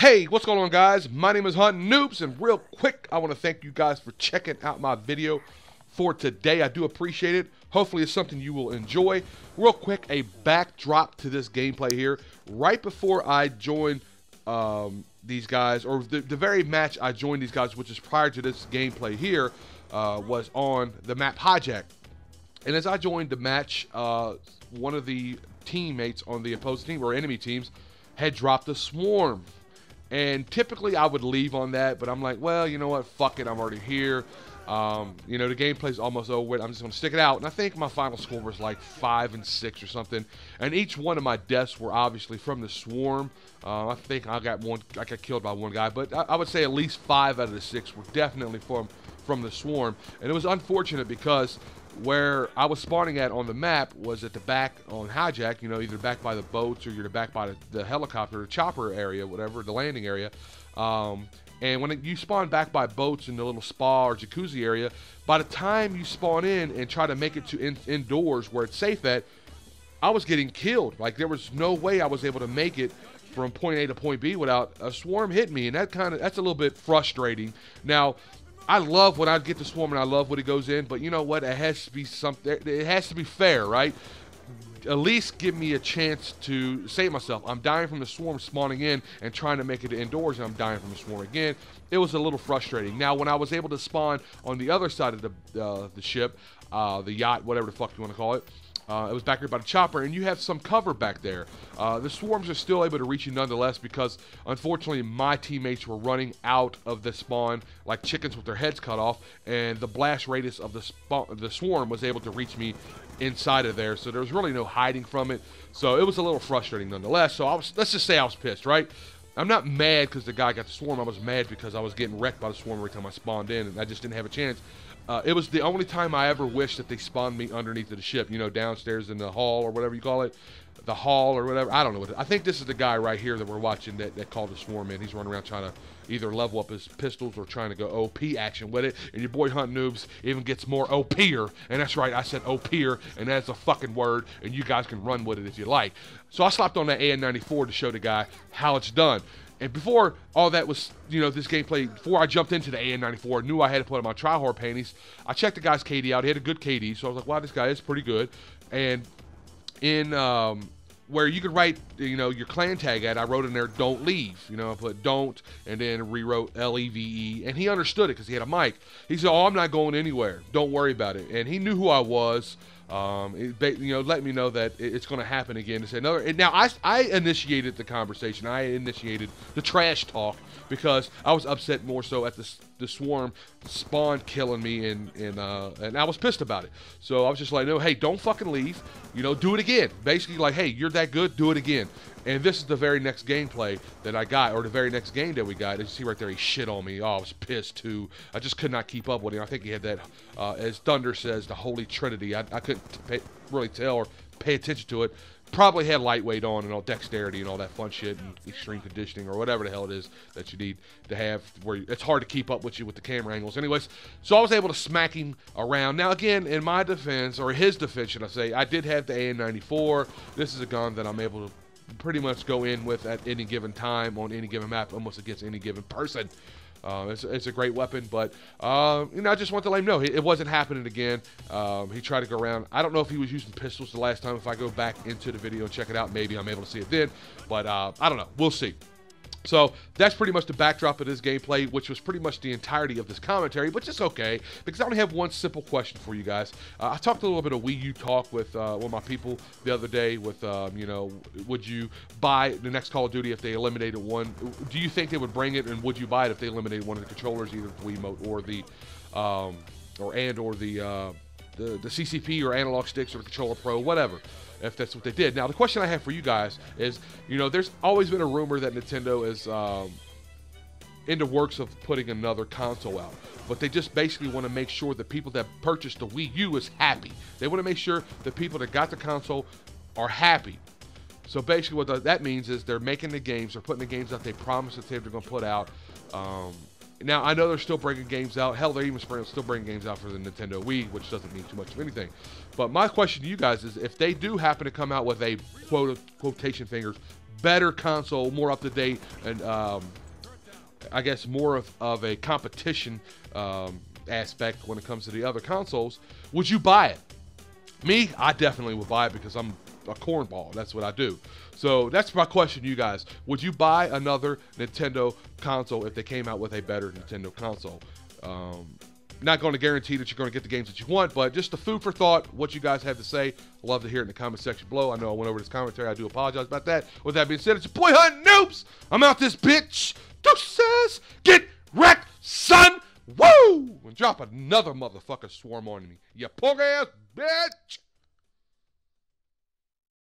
Hey, what's going on, guys? My name is HuntinNoobs, and real quick, I want to thank you guys for checking out my video for today. I do appreciate it. Hopefully, it's something you will enjoy. Real quick, a backdrop to this gameplay here. Right before I joined these guys, or the very match I joined these guys, which is prior to this gameplay here, was on the map Hijack. And as I joined the match, one of the teammates on the opposing team, or enemy teams, had dropped a swarm. And typically I would leave on that, but I'm like, well, you know what, fuck it, I'm already here. You know, the gameplay's almost over with. I'm just going to stick it out. And I think my final score was like 5 and 6 or something. And each one of my deaths were obviously from the swarm. I think I got killed by one guy, but I would say at least 5 out of the 6 were definitely from the swarm. And it was unfortunate because where I was spawning at on the map was at the back on Hijack, you know, either back by the boats or you're back by the helicopter, the chopper area, whatever, the landing area. And when you spawn back by boats in the little spa or jacuzzi area, by the time you spawn in and try to make it to indoors where it's safe at, I was getting killed. Like, there was no way I was able to make it from point A to point B without a swarm hitting me, and that's a little bit frustrating. Now, I love when I get the swarm and I love when it goes in, but you know what? It has to be something. It has to be fair, right? At least give me a chance to save myself. I'm dying from the swarm spawning in and trying to make it to indoors, and I'm dying from the swarm again. It was a little frustrating. Now, when I was able to spawn on the other side of the ship, the yacht, whatever the fuck you want to call it, it was back here by the chopper, and you have some cover back there. The swarms are still able to reach you nonetheless because, unfortunately, my teammates were running out of the spawn like chickens with their heads cut off, and the blast radius of the swarm was able to reach me inside of there, so there was really no hiding from it. So it was a little frustrating nonetheless. So let's just say I was pissed, right? I'm not mad because the guy got the swarm. I was mad because I was getting wrecked by the swarm every time I spawned in, and I just didn't have a chance. It was the only time I ever wished that they spawned me underneath of the ship, you know, downstairs in the hall or whatever you call it, the hall or whatever. I don't know what I think this is the guy right here that we're watching that called the swarm in. He's running around trying to either level up his pistols or trying to go OP action with it. And your boy HuntinNoobs even gets more OP'er. And that's right, I said OP'er, and that's a fucking word, and you guys can run with it if you like. So I slapped on that AN94 to show the guy how it's done. And before all that was, you know, this gameplay, before I jumped into the AN94, knew I had to put on my tryhard panties, I checked the guy's KD out. He had a good KD, so I was like, wow, this guy is pretty good. And in where you could write, you know, your clan tag at, I wrote in there, don't leave. You know, I put don't, and then rewrote LEVE. And he understood it because he had a mic. He said, oh, I'm not going anywhere. Don't worry about it. And he knew who I was. You know, let me know that it's going to happen again. To say another. And now I initiated the conversation. I initiated the trash talk because I was upset more so at the swarm spawn killing me, and I was pissed about it. So I was just like, no, hey, don't fucking leave. You know, do it again. Basically, like, hey, you're that good, do it again. And this is the very next gameplay that I got, or the very next game that we got. As you see right there, he shit on me. Oh, I was pissed too. I just could not keep up with him. I think he had that, as Thunder says, the Holy Trinity. I couldn't really tell or pay attention to it. Probably had lightweight on and all dexterity and all that fun shit and extreme conditioning or whatever the hell it is that you need to have, where it's hard to keep up with you with the camera angles. Anyways, so I was able to smack him around. Now again, in my defense, or his defense should I say, I did have the AN94. This is a gun that I'm able to pretty much go in with at any given time on any given map, almost against any given person. It's a great weapon, but you know, I just want to let him know it wasn't happening again. He tried to go around. I don't know if he was using pistols the last time. If I go back into the video and check it out, maybe I'm able to see it then, but I don't know. We'll see. So that's pretty much the backdrop of this gameplay, which was pretty much the entirety of this commentary, but it's okay, because I only have one simple question for you guys. I talked a little bit of Wii U talk with one of my people the other day with, you know, would you buy the next Call of Duty if they eliminated one? Do you think they would bring it, and would you buy it if they eliminated one of the controllers, either the Wiimote or the, the CCP or analog sticks or the Controller Pro, whatever, if that's what they did. Now, the question I have for you guys is, you know, there's always been a rumor that Nintendo is in the works of putting another console out, but they just basically want to make sure that people that purchased the Wii U is happy. They want to make sure the people that got the console are happy. So basically what that means is they're making the games, they're putting the games out they promised that they're going to put out. Now, I know they're still bringing games out. Hell, they're even still bringing games out for the Nintendo Wii, which doesn't mean too much of anything. But my question to you guys is, if they do happen to come out with a, quotation fingers, better console, more up to date, and I guess more of a competition aspect when it comes to the other consoles, would you buy it? Me, I definitely would buy it because I'm a cornball. That's what I do. So that's my question to you guys. Would you buy another Nintendo console if they came out with a better Nintendo console? Not going to guarantee that you're going to get the games that you want, but just the food for thought, what you guys have to say. Love to hear it in the comment section below. I know I went over this commentary. I do apologize about that. With that being said, it's your boy Hunting Noobs. I'm out this bitch. Deuces. Get wrecked, son. Woo! And drop another motherfucker swarm on me. You punk ass bitch.